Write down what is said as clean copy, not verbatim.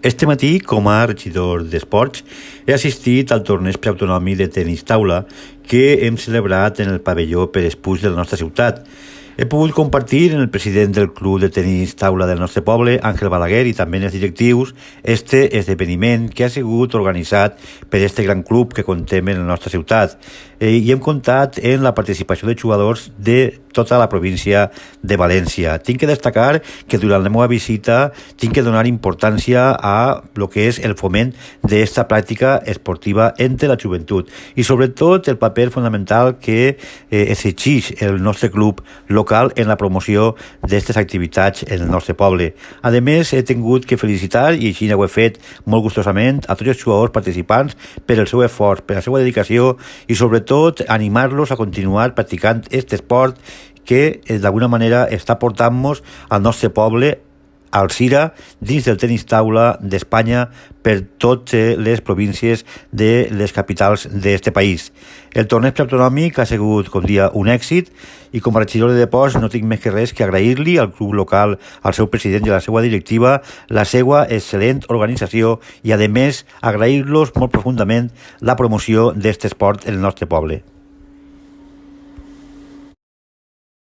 Este matí, com a regidor d'Esports, he assistit al torneig preautonòmic de tenis taula que hem celebrat en el pavelló Pere Puig de la nostra ciutat. He pogut compartir amb el president del club de tenis taula del nostre poble, Àngel Balaguer, i també els directius, este esdeveniment que ha sigut organitzat per este gran club que contem en la nostra ciutat. I hem comptat en la participació de jugadors de tota la província de València. Tinc que destacar que durant la meva visita tinc que donar importància a lo que és el foment d'esta pràctica esportiva entre la joventut i sobretot el paper fonamental que exigeix el nostre club local en la promoció d'aquestes activitats en el nostre poble. A més, he tingut que felicitar, i així ho he fet molt gustosament, a tots els jugadors participants per el seu esforç, per la seva dedicació i sobretot animar-los a continuar practicant aquest esport que d'alguna manera està portant-nos al nostre poble al Cira, dins del tenis taula d'Espanya per totes les províncies de les capitals d'aquest país. El torneig preautonòmic ha sigut, com dia, un èxit i com a regidor de Deports no tinc més que res que agrair-li al club local, al seu president i a la seva directiva la seva excel·lent organització i, a més, agrair-los molt profundament la promoció d'aquest esport en el nostre poble.